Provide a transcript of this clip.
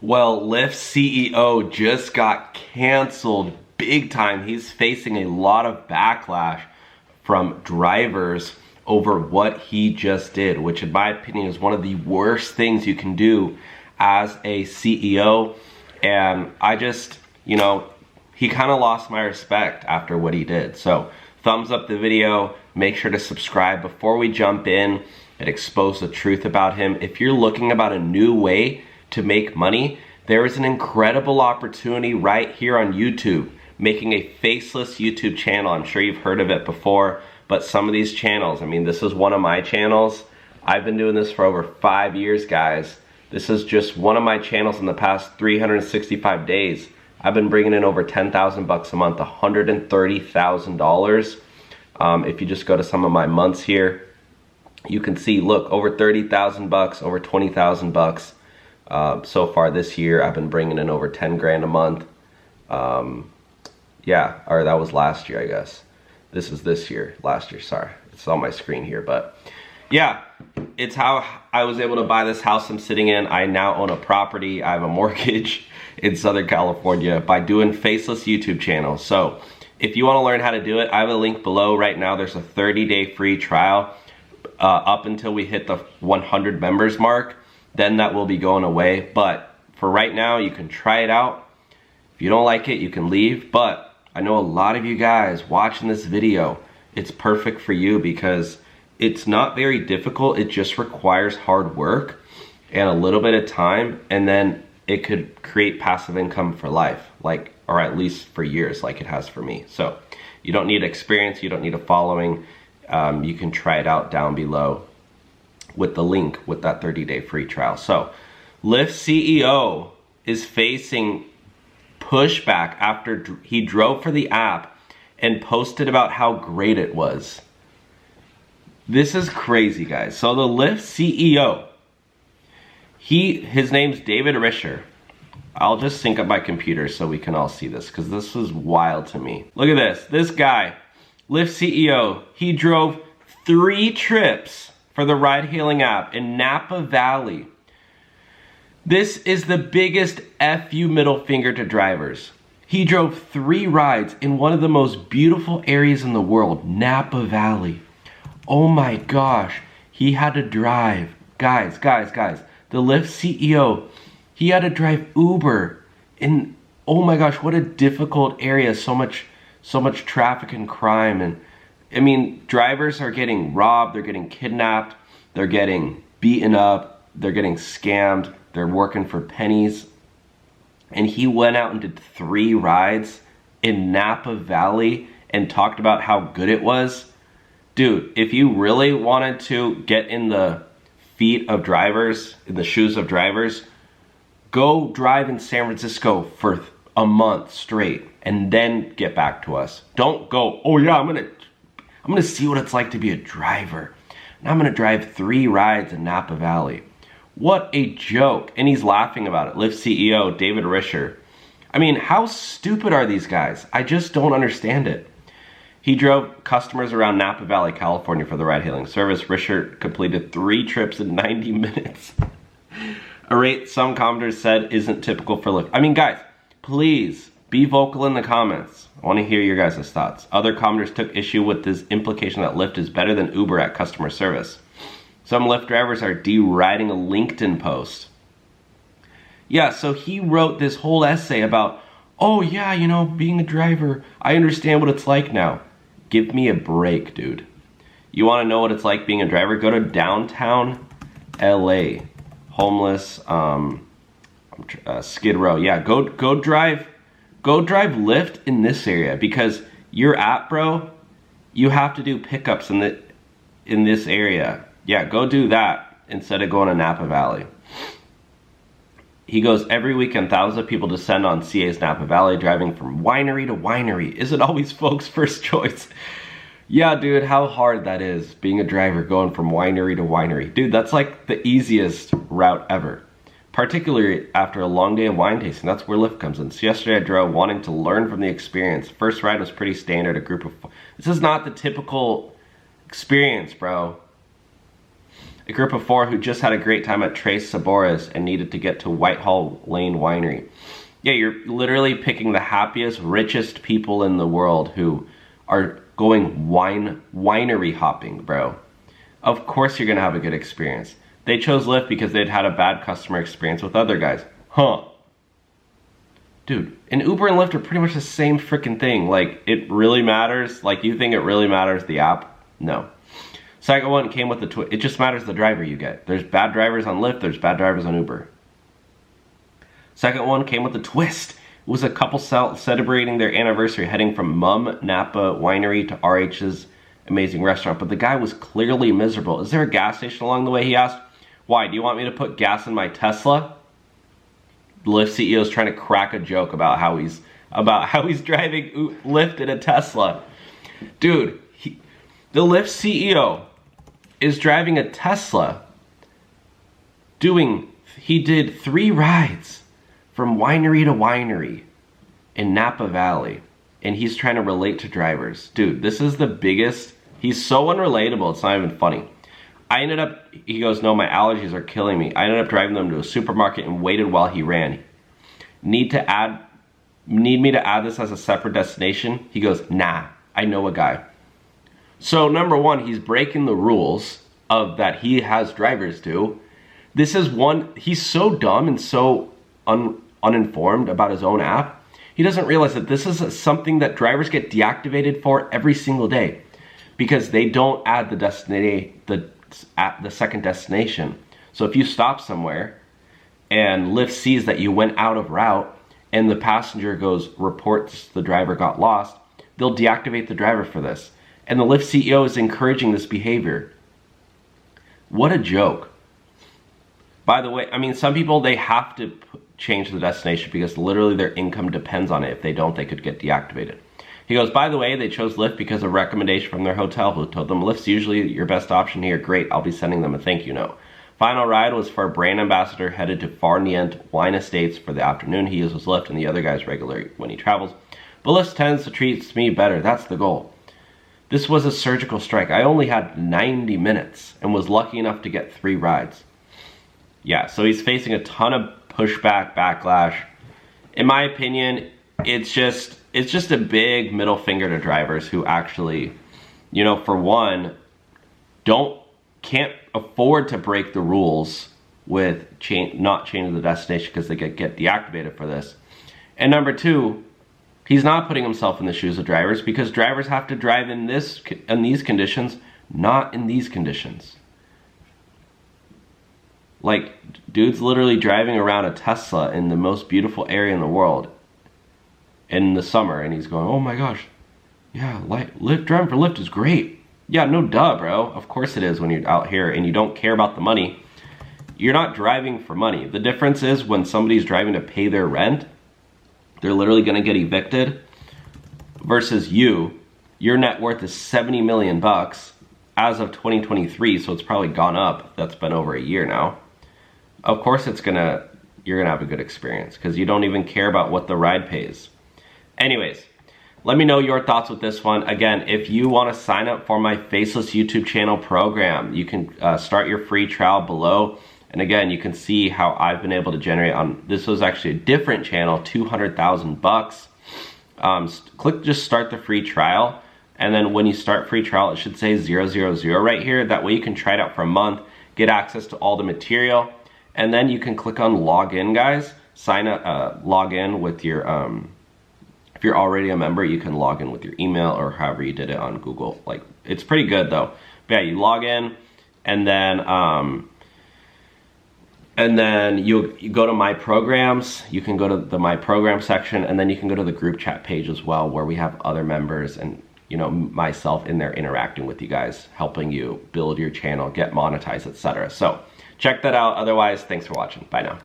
Well, Lyft CEO just got canceled big time. He's facing a lot of backlash from drivers over what he just did, which in my opinion is one of the worst things you can do as a CEO. And I just, you know, he kind of lost my respect after what he did. So thumbs up the video, make sure to subscribe before we jump in and expose the truth about him. If you're looking about a new way to make money, there is an incredible opportunity right here on YouTube, making a faceless YouTube channel. I'm sure you've heard of it before, but some of these channels, I mean, this is one of my channels. I've been doing this for over 5 years, guys. This is just one of my channels in the past 365 days. I've been bringing in over 10,000 bucks a month, $130,000. If you just go to some of my months here, you can see, look, over 30,000 bucks, over 20,000 bucks. So far this year, I've been bringing in over 10 grand a month. Yeah, or that was last year, I guess. This is this year, last year, sorry. It's on my screen here, but yeah, it's how I was able to buy this house I'm sitting in. I now own a property. I have a mortgage in Southern California by doing faceless YouTube channels. So if you want to learn how to do it, I have a link below. Right now, there's a 30-day free trial up until we hit the 100 members mark. Then that will be going away. But for right now, you can try it out. If you don't like it, you can leave. But I know a lot of you guys watching this video, it's perfect for you because it's not very difficult. It just requires hard work and a little bit of time, and then it could create passive income for life, like, or at least for years, like it has for me. So you don't need experience, you don't need a following. You can try it out down below with the link with that 30-day free trial. So Lyft CEO is facing pushback after he drove for the app and posted about how great it was. This is crazy, guys. So the Lyft CEO, his name's David Risher. I'll just sync up my computer so we can all see this because this is wild to me. Look at this. This guy, Lyft CEO, he drove 3 trips for the ride-hailing app in Napa Valley. This is the biggest FU middle finger to drivers. He drove 3 rides in one of the most beautiful areas in the world, Napa Valley. Oh my gosh, he had to drive. Guys, the Lyft CEO, he had to drive Uber in, oh my gosh, what a difficult area, so much traffic and crime. And I mean, drivers are getting robbed, they're getting kidnapped, they're getting beaten up, they're getting scammed, they're working for pennies. And he went out and did 3 rides in Napa Valley and talked about how good it was. Dude, if you really wanted to get in the feet of drivers, in the shoes of drivers, go drive in San Francisco for a month straight and then get back to us. Don't go, oh yeah, I'm gonna see what it's like to be a driver. And I'm gonna drive 3 rides in Napa Valley. What a joke. And he's laughing about it. Lyft CEO David Risher. I mean, how stupid are these guys? I just don't understand it. He drove customers around Napa Valley, California for the ride-hailing service. Risher completed 3 trips in 90 minutes. A rate some commenters said isn't typical for Lyft. I mean, guys, please be vocal in the comments. I want to hear your guys' thoughts. Other commenters took issue with this implication that Lyft is better than Uber at customer service. Some Lyft drivers are deriding a LinkedIn post. Yeah, so he wrote this whole essay about, oh yeah, you know, being a driver, I understand what it's like now. Give me a break, dude. You want to know what it's like being a driver? Go to downtown LA. Homeless, Skid Row. Yeah, go drive Lyft in this area because your app, bro, you have to do pickups in this area. Yeah, go do that instead of going to Napa Valley. He goes, every weekend, thousands of people descend on CA's Napa Valley, driving from winery to winery. Is it always folks' first choice? Yeah, dude, how hard that is, being a driver, going from winery to winery. Dude, that's like the easiest route ever, particularly after a long day of wine tasting. That's where Lyft comes in. So yesterday I drove wanting to learn from the experience. First ride was pretty standard, a group of... This is not the typical experience, bro. A group of 4 who just had a great time at Tres Sabores and needed to get to Whitehall Lane Winery. Yeah, you're literally picking the happiest, richest people in the world who are going winery hopping, bro. Of course you're gonna have a good experience. They chose Lyft because they'd had a bad customer experience with other guys. Huh. Dude, and Uber and Lyft are pretty much the same freaking thing. Like, it really matters? Like, you think it really matters, the app? No. Second one came with the twist. It just matters the driver you get. There's bad drivers on Lyft, there's bad drivers on Uber. Second one came with a twist. It was a couple celebrating their anniversary heading from Mum Napa Winery to RH's amazing restaurant, but the guy was clearly miserable. Is there a gas station along the way, he asked. Why, do you want me to put gas in my Tesla? The Lyft CEO is trying to crack a joke about how he's driving Lyft in a Tesla. Dude, the Lyft CEO is driving a Tesla. He did 3 rides from winery to winery in Napa Valley, and he's trying to relate to drivers. Dude, this is the biggest, he's so unrelatable, it's not even funny. He goes, no, my allergies are killing me. I ended up driving them to a supermarket and waited while he ran. Need me to add this as a separate destination? He goes, nah, I know a guy. So number one, he's breaking the rules of that he has drivers do. This is one, he's so dumb and so uninformed about his own app. He doesn't realize that this is something that drivers get deactivated for every single day because they don't add the second destination. So if you stop somewhere and Lyft sees that you went out of route and the passenger reports the driver got lost, they'll deactivate the driver for this. And the Lyft CEO is encouraging this behavior. What a joke. By the way, I mean, some people, they have to change the destination because literally their income depends on it. If they don't, they could get deactivated. He goes, by the way, they chose Lyft because of a recommendation from their hotel who told them Lyft's usually your best option here. Great, I'll be sending them a thank you note. Final ride was for a brand ambassador headed to Far Nient Wine Estates for the afternoon. He uses Lyft and the other guys regularly when he travels. But Lyft tends to treat me better. That's the goal. This was a surgical strike. I only had 90 minutes and was lucky enough to get 3 rides. Yeah, so he's facing a ton of pushback, backlash. In my opinion, it's just a big middle finger to drivers who actually, you know, for one, can't afford to break the rules with not changing the destination because they get deactivated for this. And number 2, he's not putting himself in the shoes of drivers because drivers have to drive in these conditions, not in these conditions. Like, dude's literally driving around a Tesla in the most beautiful area in the world in the summer, and he's going, oh my gosh, yeah, driving for Lyft is great. Yeah, no duh, bro. Of course it is when you're out here and you don't care about the money. You're not driving for money. The difference is when somebody's driving to pay their rent, they're literally gonna get evicted, versus your net worth is 70 million bucks as of 2023, so it's probably gone up. That's been over a year now. Of course you're gonna have a good experience because you don't even care about what the ride pays. Anyways, let me know your thoughts with this one. Again, if you want to sign up for my Faceless YouTube channel program, you can start your free trial below. And again, you can see how I've been able to generate on, this was actually a different channel, 200,000 bucks. Click just start the free trial. And then when you start free trial, it should say 000 right here. That way you can try it out for a month, get access to all the material. And then you can click on login, guys. Sign up, log in with your, if you're already a member, you can log in with your email or however you did it on Google. Like, it's pretty good though. But yeah, you log in and then you go to My Programs. You can go to the My Program section, and then you can go to the group chat page as well, where we have other members and, you know, myself in there interacting with you guys, helping you build your channel, get monetized, etc. So check that out. Otherwise, thanks for watching. Bye now.